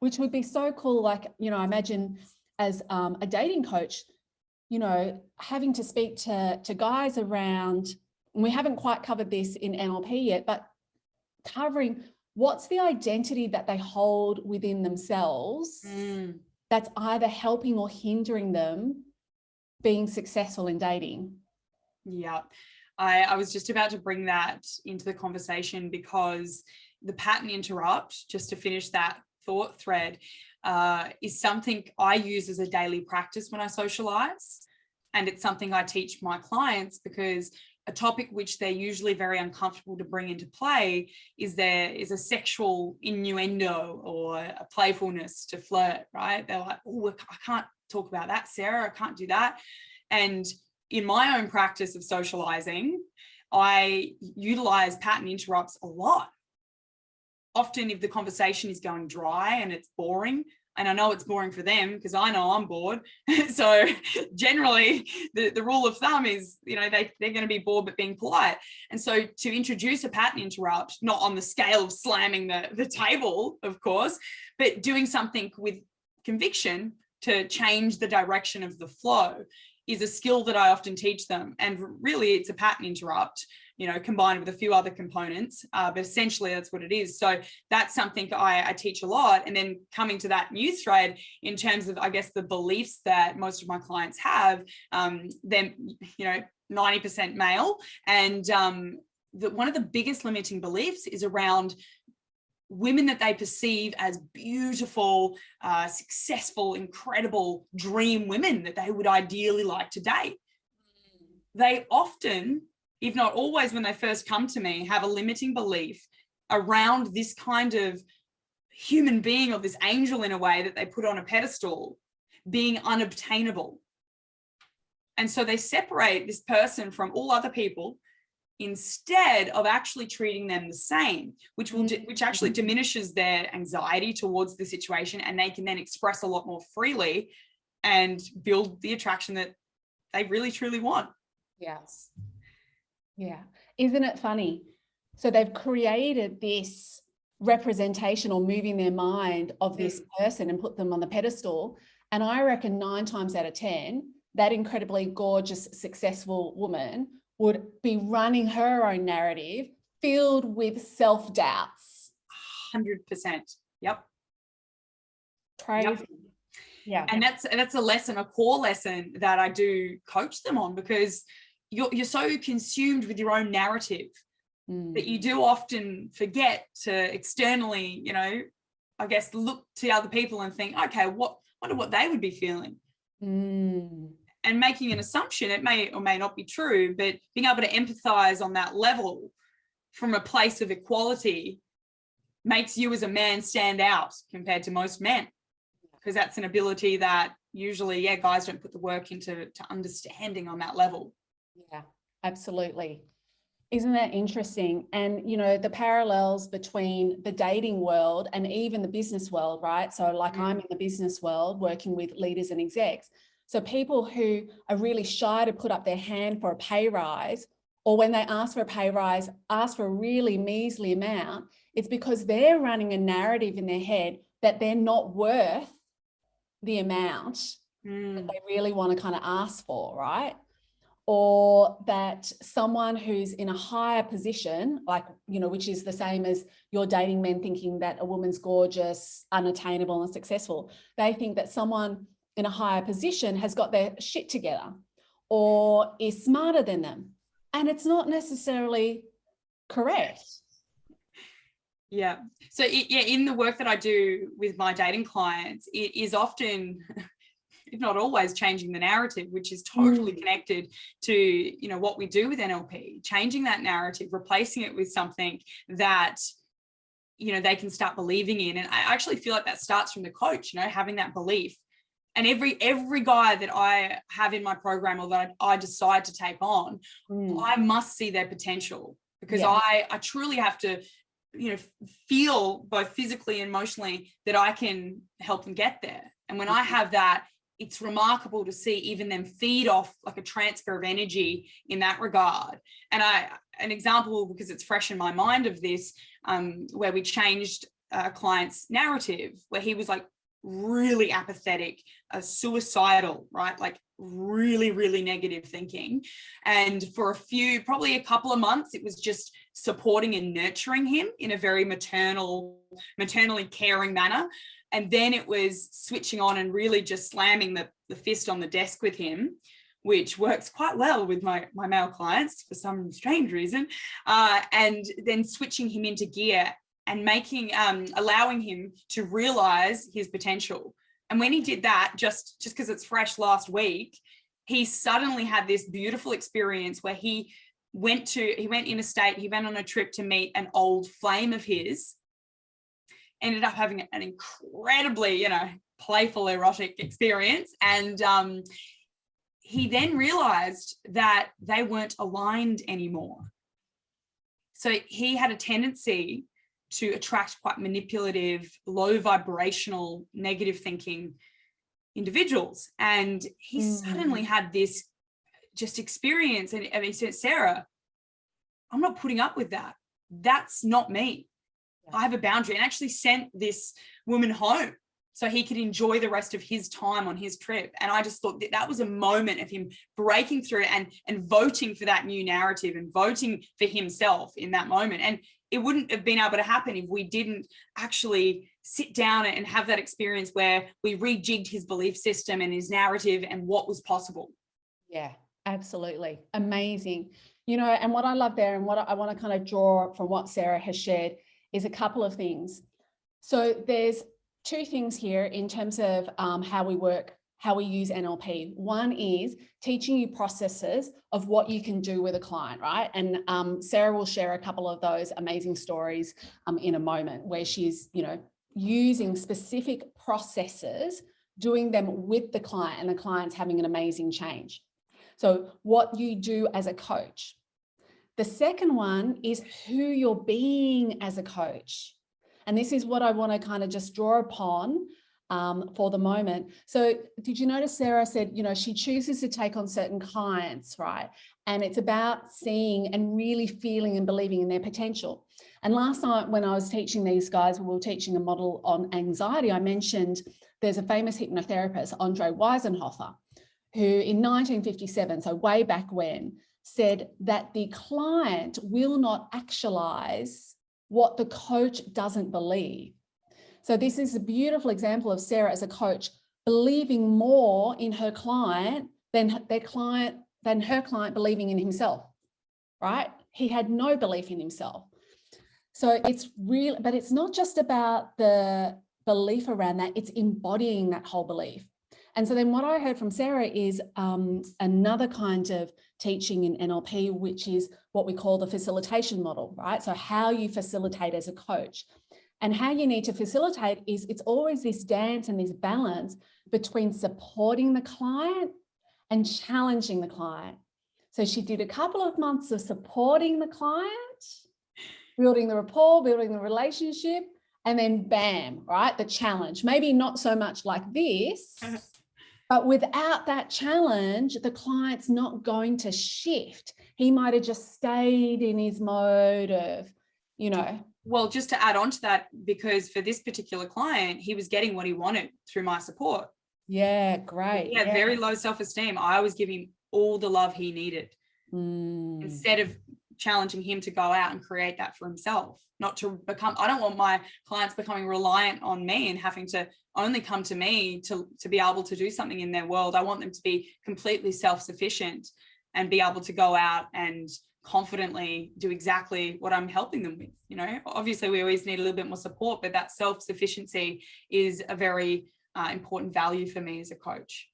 which would be so cool. Like, you know, imagine as a dating coach, you know, having to speak to guys around, and we haven't quite covered this in NLP yet, but covering what's the identity that they hold within themselves that's either helping or hindering them being successful in dating. Yeah, I was just about to bring that into the conversation, because the pattern interrupt, just to finish that thought thread, is something I use as a daily practice when I socialize. And it's something I teach my clients, because a topic which they're usually very uncomfortable to bring into play is there is a sexual innuendo or a playfulness to flirt, right? They're like, oh, I can't talk about that, Sarah, I can't do that. And in my own practice of socializing, I utilize pattern interrupts a lot. Often if the conversation is going dry and it's boring, and I know it's boring for them because I know I'm bored. So generally the rule of thumb is, you know, they're going to be bored but being polite. And so to introduce a pattern interrupt, not on the scale of slamming the table, of course, but doing something with conviction to change the direction of the flow, is a skill that I often teach them. And really it's a pattern interrupt, you know, combined with a few other components, but essentially that's what it is. So that's something I teach a lot. And then coming to that new thread in terms of, I guess, the beliefs that most of my clients have, them, you know, 90% male. And one of the biggest limiting beliefs is around women that they perceive as beautiful, successful, incredible dream women that they would ideally like to date. They often, if not always, when they first come to me, have a limiting belief around this kind of human being, or this angel in a way that they put on a pedestal, being unobtainable. And so they separate this person from all other people instead of actually treating them the same, which actually diminishes their anxiety towards the situation, and they can then express a lot more freely and build the attraction that they really truly want. Yes. Yeah. Isn't it funny? So they've created this representation or moving their mind of this person and put them on the pedestal. And I reckon 9 times out of 10, that incredibly gorgeous, successful woman would be running her own narrative filled with self-doubts. 100%. Yep. Crazy. Yep. Yeah. And that's a lesson, a core lesson that I do coach them on, because you're so consumed with your own narrative that you do often forget to externally, you know, I guess, look to other people and think, okay, wonder what they would be feeling. And making an assumption, it may or may not be true, but being able to empathize on that level from a place of equality makes you as a man stand out compared to most men, because that's an ability that usually, guys don't put the work into understanding on that level. Yeah, absolutely. Isn't that interesting? And, you know, the parallels between the dating world and even the business world, right? So like I'm in the business world working with leaders and execs. So people who are really shy to put up their hand for a pay rise, or when they ask for a pay rise, ask for a really measly amount, it's because they're running a narrative in their head that they're not worth the amount that they really want to kind of ask for, right? Or that someone who's in a higher position, like, you know, which is the same as you're dating men thinking that a woman's gorgeous, unattainable and successful. They think that someone in a higher position has got their shit together or is smarter than them. And it's not necessarily correct. Yeah. So in the work that I do with my dating clients, it is often, if not always, changing the narrative, which is totally connected to, you know, what we do with NLP, changing that narrative, replacing it with something that, you know, they can start believing in. And I actually feel like that starts from the coach, you know, having that belief. And every guy that I have in my program, or that I decide to take on, I must see their potential, because I truly have to, you know, feel both physically and emotionally that I can help them get there. And when I have that, it's remarkable to see even them feed off like a transfer of energy in that regard. And an example, because it's fresh in my mind of this, where we changed client's narrative, where he was like really apathetic, suicidal, right? Like really, really negative thinking. And for probably a couple of months, it was just supporting and nurturing him in a very maternally caring manner. And then it was switching on and really just slamming the fist on the desk with him, which works quite well with my male clients for some strange reason. And then switching him into gear and allowing him to realize his potential. And when he did that, just because it's fresh last week, he suddenly had this beautiful experience where he went interstate, he went on a trip to meet an old flame of his, ended up having an incredibly, playful, erotic experience. And he then realized that they weren't aligned anymore. So he had a tendency to attract quite manipulative, low vibrational, negative thinking individuals. And he suddenly had this just experience. And he said, Sarah, I'm not putting up with that. That's not me. I have a boundary, and actually sent this woman home so he could enjoy the rest of his time on his trip. And I just thought that was a moment of him breaking through and voting for that new narrative and voting for himself in that moment. And it wouldn't have been able to happen if we didn't actually sit down and have that experience where we rejigged his belief system and his narrative and what was possible. Yeah, absolutely. Amazing. And what I love there, and what I want to kind of draw from what Sarah has shared, is a couple of things. So there's two things here in terms of how we work, how we use NLP. One is teaching you processes of what you can do with a client, right? And Sarah will share a couple of those amazing stories in a moment, where she's, using specific processes, doing them with the client, and the client's having an amazing change. So what you do as a coach. The second one is who you're being as a coach. And this is what I want to kind of just draw upon for the moment. So did you notice Sarah said, she chooses to take on certain clients, right? And it's about seeing and really feeling and believing in their potential. And last night when I was teaching these guys, we were teaching a model on anxiety, I mentioned there's a famous hypnotherapist, Andre Weisenhofer, who in 1957, so way back when, said that the client will not actualize what the coach doesn't believe. So this is a beautiful example of Sarah as a coach believing more in her client than her client believing in himself, right? He had no belief in himself. So it's real, but it's not just about the belief around that, it's embodying that whole belief. And so then what I heard from Sarah is another kind of teaching in NLP, which is what we call the facilitation model, right? So how you facilitate as a coach. And how you need to facilitate is it's always this dance and this balance between supporting the client and challenging the client. So she did a couple of months of supporting the client, building the rapport, building the relationship, and then bam, right? The challenge. Maybe not so much like this, but without that challenge, the client's not going to shift. He might have just stayed in his mode of, Well, just to add on to that, because for this particular client, he was getting what he wanted through my support. Yeah, great. He had very low self-esteem. I was giving him all the love he needed instead of challenging him to go out and create that for himself, not to become, I don't want my clients becoming reliant on me and having to only come to me to be able to do something in their world. I want them to be completely self-sufficient and be able to go out and confidently do exactly what I'm helping them with. Obviously we always need a little bit more support, but that self-sufficiency is a very important value for me as a coach.